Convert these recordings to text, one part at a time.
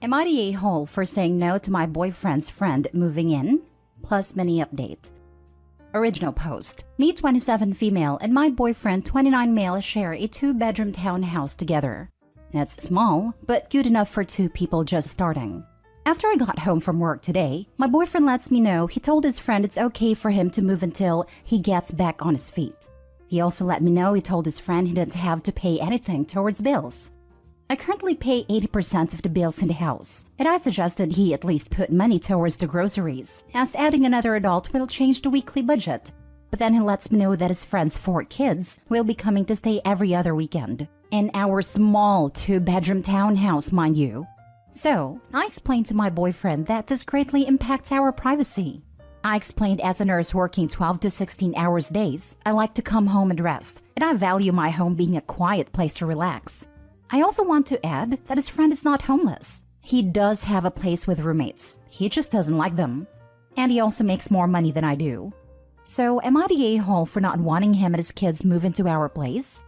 Am I the a-hole for saying no to my boyfriend's friend moving in? Plus mini update. Original post. Me 27 female and my boyfriend 29 male share a 2-bedroom townhouse together. That's small, but good enough for 2 people just starting. After I got home from work today, my boyfriend lets me know he told his friend it's okay for him to move until he gets back on his feet. He also let me know he told his friend he didn't have to pay anything towards bills. I currently pay 80% of the bills in the house, and I suggested he at least put money towards the groceries, as adding another adult will change the weekly budget. But then he lets me know that his friend's 4 kids will be coming to stay every other weekend, in our small 2-bedroom townhouse, mind you. So, I explained to my boyfriend that this greatly impacts our privacy. I explained as a nurse working 12 to 16 hours days, I like to come home and rest, and I value my home being a quiet place to relax. I also want to add that his friend is not homeless. He does have a place with roommates. He just doesn't like them. And he also makes more money than I do. So am I the a-hole for not wanting him and his kids move into our place?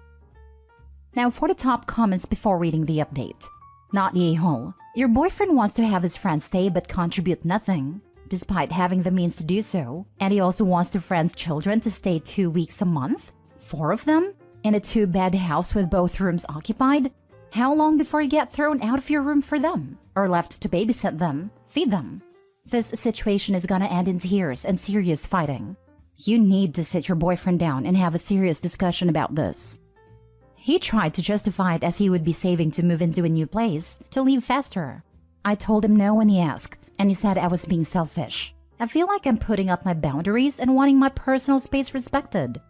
Now for the top comments before reading the update. Not the a-hole. Your boyfriend wants to have his friend stay but contribute nothing, despite having the means to do so. And he also wants the friend's children to stay 2 weeks a month? 4 of them? In a 2-bed house with both rooms occupied? How long before you get thrown out of your room for them? Or left to babysit them, feed them? This situation is gonna end in tears and serious fighting. You need to sit your boyfriend down and have a serious discussion about this. He tried to justify it as he would be saving to move into a new place, to leave faster. I told him no when he asked, and he said I was being selfish. I feel like I'm putting up my boundaries and wanting my personal space respected.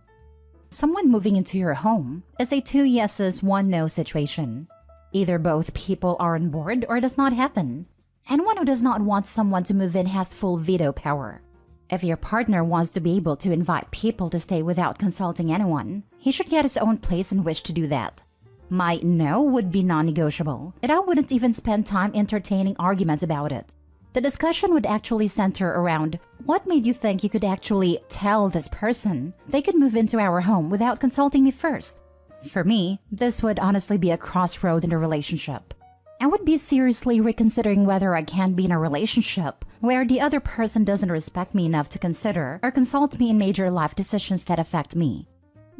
Someone moving into your home is a 2 yeses, 1 no situation. Either both people are on board or it does not happen. Anyone who does not want someone to move in has full veto power. If your partner wants to be able to invite people to stay without consulting anyone, he should get his own place and wish to do that. My no would be non-negotiable, and I wouldn't even spend time entertaining arguments about it. The discussion would actually center around, what made you think you could actually tell this person they could move into our home without consulting me first? For me, this would honestly be a crossroad in a relationship. I would be seriously reconsidering whether I can be in a relationship where the other person doesn't respect me enough to consider or consult me in major life decisions that affect me.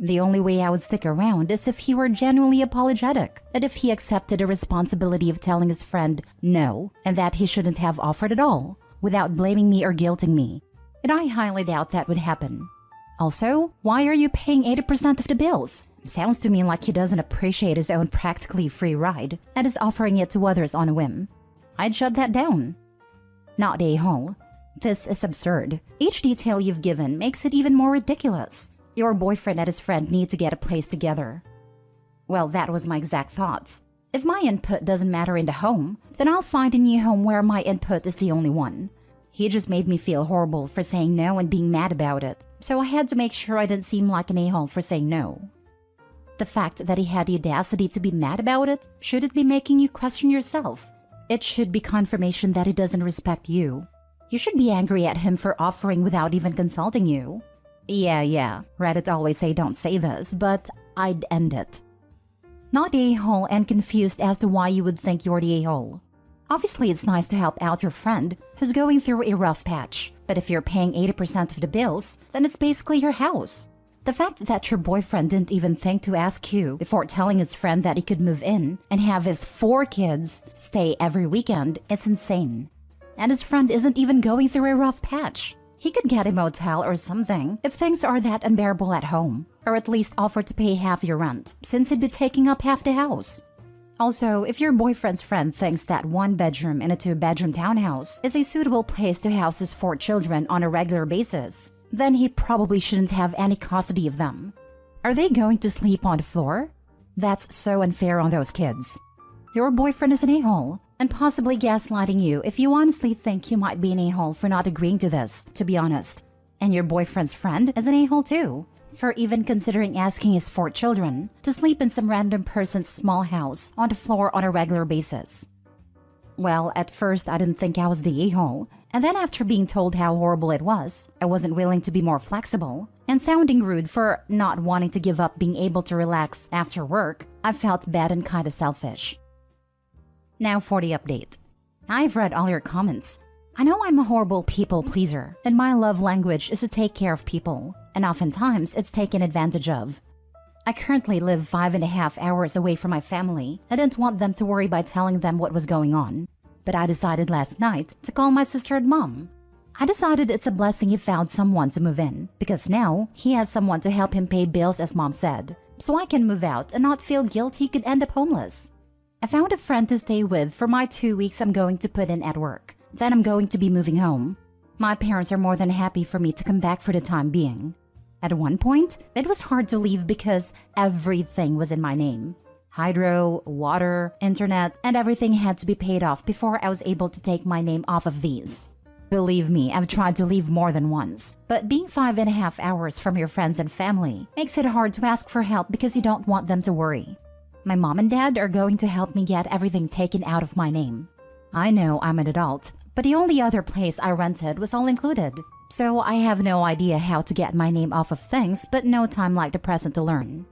The only way I would stick around is if he were genuinely apologetic, and if he accepted the responsibility of telling his friend no, and that he shouldn't have offered at all, without blaming me or guilting me. And I highly doubt that would happen. Also, why are you paying 80% of the bills? Sounds to me like he doesn't appreciate his own practically free ride and is offering it to others on a whim. I'd shut that down. Not a-hole. This is absurd. Each detail you've given makes it even more ridiculous. Your boyfriend and his friend need to get a place together. Well, that was my exact thoughts. If my input doesn't matter in the home, then I'll find a new home where my input is the only one. He just made me feel horrible for saying no and being mad about it, so I had to make sure I didn't seem like an a-hole for saying no. The fact that he had the audacity to be mad about it shouldn't be making you question yourself. It should be confirmation that he doesn't respect you. You should be angry at him for offering without even consulting you. Yeah, Reddit always say don't say this, but I'd end it. Not the a-hole and confused as to why you would think you're the a-hole. Obviously, it's nice to help out your friend who's going through a rough patch, but if you're paying 80% of the bills, then it's basically your house. The fact that your boyfriend didn't even think to ask you before telling his friend that he could move in and have his 4 kids stay every weekend is insane. And his friend isn't even going through a rough patch. He could get a motel or something if things are that unbearable at home, or at least offer to pay half your rent, since he'd be taking up half the house. Also, if your boyfriend's friend thinks that 1 bedroom in a 2-bedroom townhouse is a suitable place to house his 4 children on a regular basis, then he probably shouldn't have any custody of them. Are they going to sleep on the floor? That's so unfair on those kids. Your boyfriend is an a-hole, and possibly gaslighting you if you honestly think you might be an a-hole for not agreeing to this, to be honest. And your boyfriend's friend is an a-hole too, for even considering asking his 4 children to sleep in some random person's small house on the floor on a regular basis. Well, at first I didn't think I was the a-hole, and then after being told how horrible it was, I wasn't willing to be more flexible, and sounding rude for not wanting to give up being able to relax after work, I felt bad and kinda selfish. Now for the update. I've read all your comments. I know I'm a horrible people pleaser, and my love language is to take care of people, and oftentimes it's taken advantage of. I currently live 5.5 hours away from my family. I didn't want them to worry by telling them what was going on. But I decided last night to call my sister and mom. I decided it's a blessing he found someone to move in, because now he has someone to help him pay bills, as mom said, so I can move out and not feel guilty he could end up homeless. I found a friend to stay with for my 2 weeks I'm going to put in at work. Then I'm going to be moving home. My parents are more than happy for me to come back for the time being. At one point, it was hard to leave because everything was in my name. Hydro, water, internet, and everything had to be paid off before I was able to take my name off of these. Believe me, I've tried to leave more than once. But being 5.5 hours from your friends and family makes it hard to ask for help because you don't want them to worry. My mom and dad are going to help me get everything taken out of my name. I know I'm an adult, but the only other place I rented was all included. So I have no idea how to get my name off of things, but no time like the present to learn.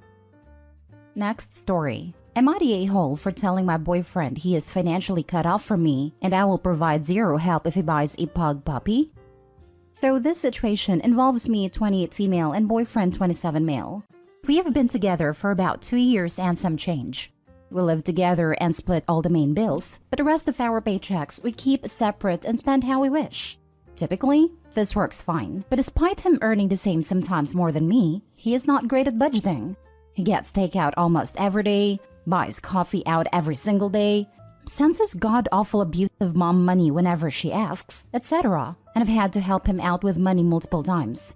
Next story. Am I the a-hole for telling my boyfriend he is financially cut off from me and I will provide zero help if he buys a pug puppy? So this situation involves me, 28 female, and boyfriend, 27 male. We have been together for about 2 years and some change. We live together and split all the main bills, but the rest of our paychecks we keep separate and spend how we wish. Typically, this works fine, but despite him earning the same, sometimes more than me, he is not great at budgeting. He gets takeout almost every day, buys coffee out every single day, sends his god-awful abuse of mom money whenever she asks, etc., and I've had to help him out with money multiple times.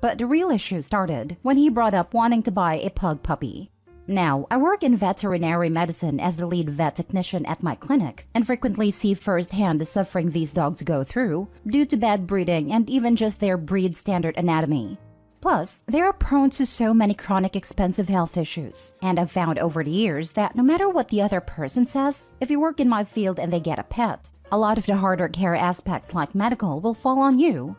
But the real issue started when he brought up wanting to buy a pug puppy. Now, I work in veterinary medicine as the lead vet technician at my clinic and frequently see firsthand the suffering these dogs go through due to bad breeding and even just their breed standard anatomy. Plus, they are prone to so many chronic expensive health issues, and I've found over the years that no matter what the other person says, if you work in my field and they get a pet, a lot of the harder care aspects like medical will fall on you.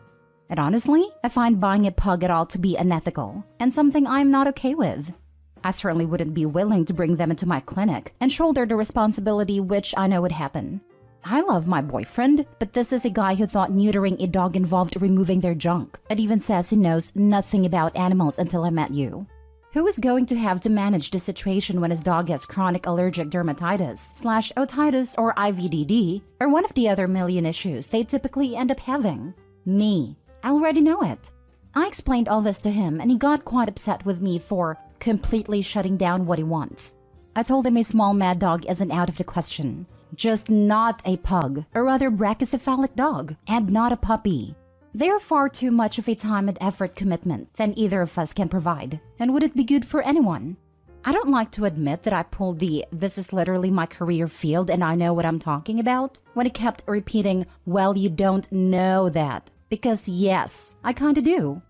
And honestly, I find buying a pug at all to be unethical and something I'm not okay with. I certainly wouldn't be willing to bring them into my clinic and shoulder the responsibility, which I know would happen. I love my boyfriend, but this is a guy who thought neutering a dog involved removing their junk, and even says he knows nothing about animals until I met you. Who is going to have to manage the situation when his dog has chronic allergic dermatitis/otitis or IVDD, or one of the other million issues they typically end up having? Me. I already know it. I explained all this to him and he got quite upset with me for completely shutting down what he wants. I told him a small mad dog isn't out of the question. Just not a pug, or rather brachycephalic dog, and not a puppy. They are far too much of a time and effort commitment than either of us can provide, and wouldn't be good for anyone. I don't like to admit that I pulled the "this is literally my career field and I know what I'm talking about" when he kept repeating, "well, you don't know that," because yes, I kinda do.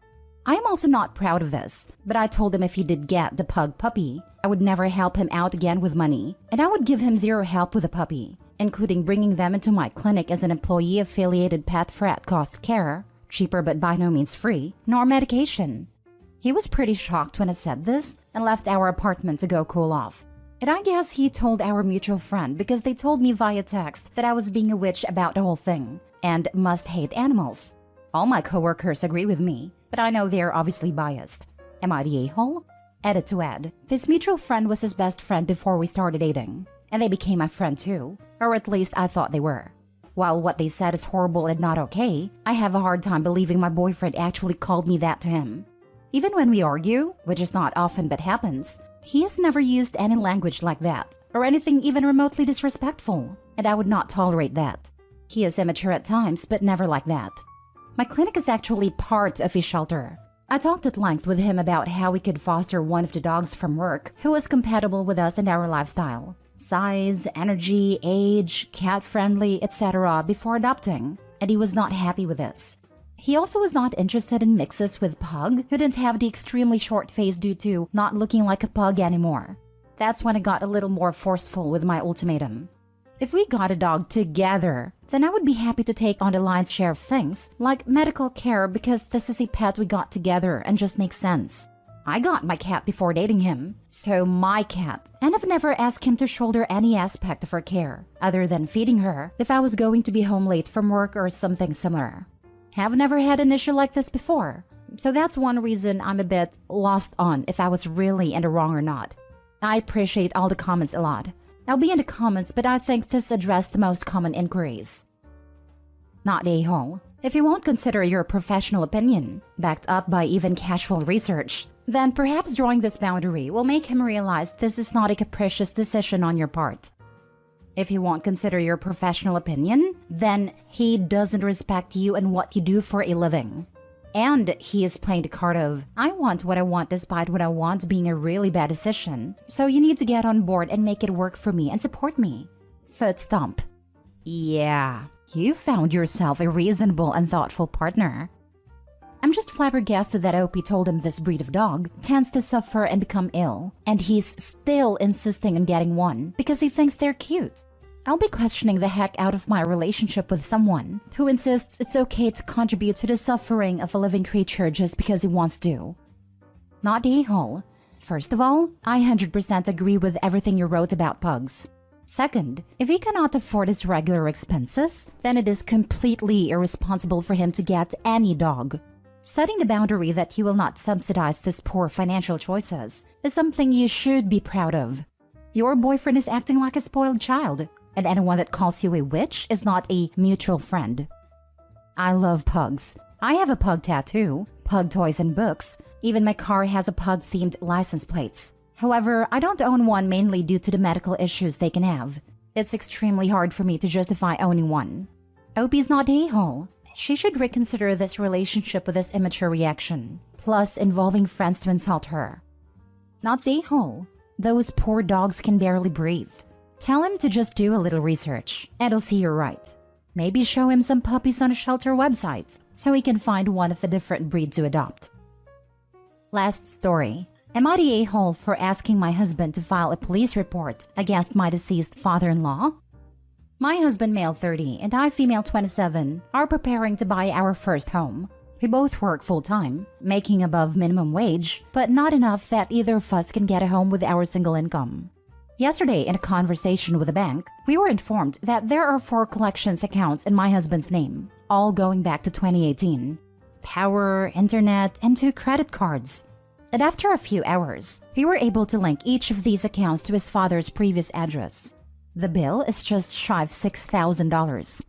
I am also not proud of this, but I told him if he did get the pug puppy, I would never help him out again with money, and I would give him zero help with a puppy, including bringing them into my clinic as an employee-affiliated pet for at-cost care, cheaper but by no means free, nor medication. He was pretty shocked when I said this and left our apartment to go cool off. And I guess he told our mutual friend because they told me via text that I was being a witch about the whole thing and must hate animals. All my coworkers agree with me, but I know they're obviously biased. Am I the a-hole? Edit to add, this mutual friend was his best friend before we started dating, and they became my friend too, or at least I thought they were. While what they said is horrible and not okay, I have a hard time believing my boyfriend actually called me that to him. Even when we argue, which is not often but happens, he has never used any language like that, or anything even remotely disrespectful, and I would not tolerate that. He is immature at times, but never like that. My clinic is actually part of his shelter. I talked at length with him about how we could foster one of the dogs from work who was compatible with us and our lifestyle. Size, energy, age, cat-friendly, etc. before adopting, and he was not happy with this. He also was not interested in mixes with pug who didn't have the extremely short face due to not looking like a pug anymore. That's when I got a little more forceful with my ultimatum. If we got a dog together, then I would be happy to take on the lion's share of things, like medical care, because this is a pet we got together and just makes sense. I got my cat before dating him, so my cat, and I've never asked him to shoulder any aspect of her care, other than feeding her if I was going to be home late from work or something similar. Have never had an issue like this before, so that's one reason I'm a bit lost on if I was really in the wrong or not. I appreciate all the comments a lot. I'll be in the comments, but I think this addressed the most common inquiries. Not a-hole. If you won't consider your professional opinion, backed up by even casual research, then perhaps drawing this boundary will make him realize this is not a capricious decision on your part. If he won't consider your professional opinion, then he doesn't respect you and what you do for a living. And he is playing the card of, I want what I want despite what I want being a really bad decision, so you need to get on board and make it work for me and support me. Foot stomp. Yeah, you found yourself a reasonable and thoughtful partner. I'm just flabbergasted that Opie told him this breed of dog tends to suffer and become ill, and he's still insisting on getting one because he thinks they're cute. I'll be questioning the heck out of my relationship with someone who insists it's okay to contribute to the suffering of a living creature just because he wants to. Not the a-hole. First of all, I 100% agree with everything you wrote about pugs. Second, if he cannot afford his regular expenses, then it is completely irresponsible for him to get any dog. Setting the boundary that you will not subsidize this poor financial choices is something you should be proud of. Your boyfriend is acting like a spoiled child, and anyone that calls you a witch is not a mutual friend. I love pugs. I have a pug tattoo, pug toys and books. Even my car has a pug-themed license plates. However, I don't own one mainly due to the medical issues they can have. It's extremely hard for me to justify owning one. Opie's not the a-hole. She should reconsider this relationship with this immature reaction, plus involving friends to insult her. Not the a-hole. Those poor dogs can barely breathe. Tell him to just do a little research, and he'll see you're right. Maybe show him some puppies on a shelter website, so he can find one of a different breed to adopt. Last story. Am I the a-hole for asking my husband to file a police report against my deceased father-in-law? My husband, male 30, and I, female 27, are preparing to buy our first home. We both work full-time, making above minimum wage, but not enough that either of us can get a home with our single income. Yesterday, in a conversation with a bank, we were informed that there are 4 collections accounts in my husband's name, all going back to 2018. Power, internet, and 2 credit cards. And after a few hours, we were able to link each of these accounts to his father's previous address. The bill is just shy of $6,000.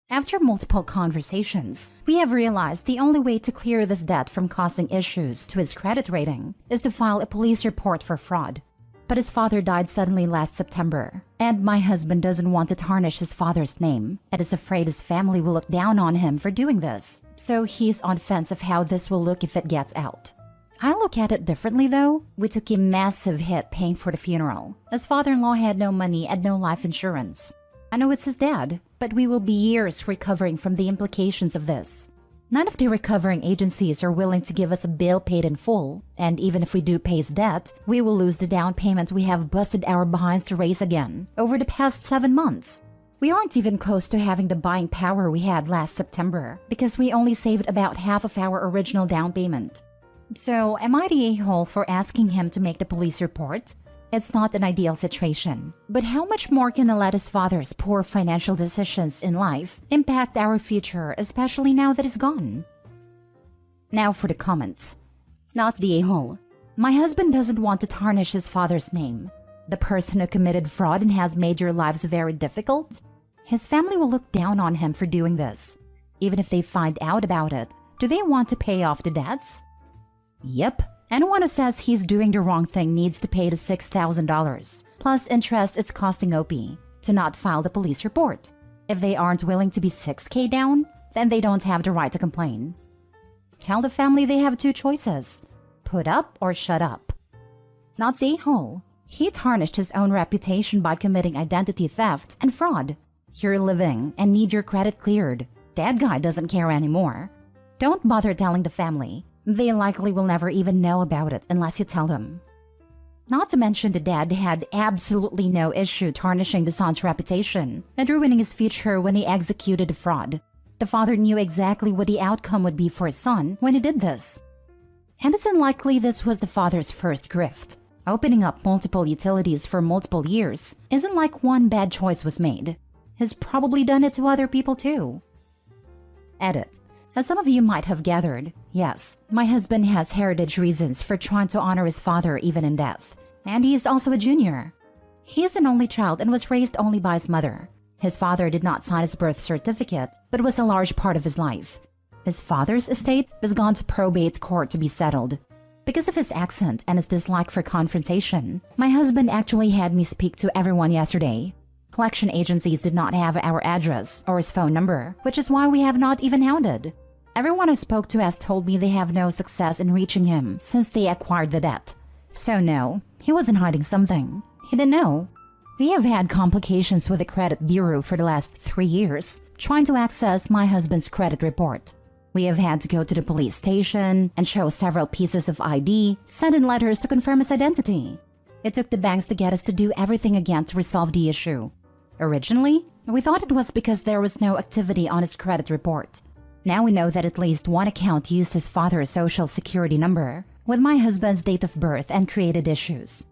After multiple conversations, we have realized the only way to clear this debt from causing issues to his credit rating is to file a police report for fraud. But his father died suddenly last September, and my husband doesn't want to tarnish his father's name and is afraid his family will look down on him for doing this, so he's on fence of how this will look if it gets out. I look at it differently though. We took a massive hit paying for the funeral, as father-in-law had no money and no life insurance. I know it's his dad, but we will be years recovering from the implications of this. None of the recovering agencies are willing to give us a bill paid in full, and even if we do pay his debt, we will lose the down payment we have busted our behinds to raise again over the past 7 months. We aren't even close to having the buying power we had last September because we only saved about half of our original down payment. So, am I the a-hole for asking him to make the police report? It's not an ideal situation, but how much more can Aleta's father's poor financial decisions in life impact our future, especially now that he's gone? Now for the comments. Not the a-hole. My husband doesn't want to tarnish his father's name. The person who committed fraud and has made your lives very difficult? His family will look down on him for doing this. Even if they find out about it, do they want to pay off the debts? Yep. Anyone who says he's doing the wrong thing needs to pay the $6,000, plus interest it's costing Opie, to not file the police report. If they aren't willing to be $6,000 down, then they don't have the right to complain. Tell the family they have 2 choices: put up or shut up. Not the a-hole. He tarnished his own reputation by committing identity theft and fraud. You're living and need your credit cleared. That guy doesn't care anymore. Don't bother telling the family. They likely will never even know about it unless you tell them. Not to mention the dad had absolutely no issue tarnishing the son's reputation and ruining his future when he executed the fraud. The father knew exactly what the outcome would be for his son when he did this. And it's unlikely this was the father's first grift. Opening up multiple utilities for multiple years isn't like one bad choice was made. He's probably done it to other people too. Edit. As some of you might have gathered, yes, my husband has heritage reasons for trying to honor his father even in death. And he is also a junior. He is an only child and was raised only by his mother. His father did not sign his birth certificate, but was a large part of his life. His father's estate has gone to probate court to be settled. Because of his accent and his dislike for confrontation, my husband actually had me speak to everyone yesterday. Collection agencies did not have our address or his phone number, which is why we have not even hounded. Everyone I spoke to has told me they have no success in reaching him since they acquired the debt. So no, he wasn't hiding something. He didn't know. We have had complications with the credit bureau for the last 3 years, trying to access my husband's credit report. We have had to go to the police station and show several pieces of ID, send in letters to confirm his identity. It took the banks to get us to do everything again to resolve the issue. Originally, we thought it was because there was no activity on his credit report. Now we know that at least one account used his father's social security number with my husband's date of birth and created issues.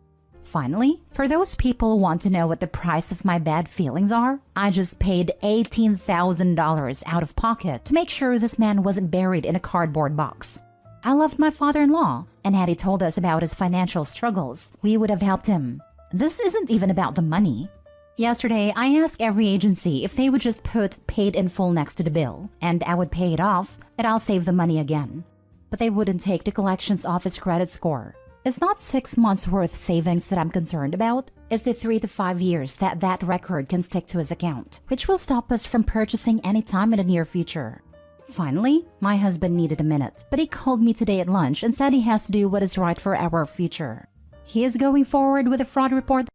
Finally, for those people who want to know what the price of my bad feelings are, I just paid $18,000 out of pocket to make sure this man wasn't buried in a cardboard box. I loved my father-in-law, and had he told us about his financial struggles, we would have helped him. This isn't even about the money. Yesterday, I asked every agency if they would just put paid in full next to the bill, and I would pay it off, and I'll save the money again. But they wouldn't take the collections office credit score. It's not 6 months worth savings that I'm concerned about. It's the 3 to 5 years that record can stick to his account, which will stop us from purchasing any time in the near future. Finally, my husband needed a minute, but he called me today at lunch and said he has to do what is right for our future. He is going forward with a fraud report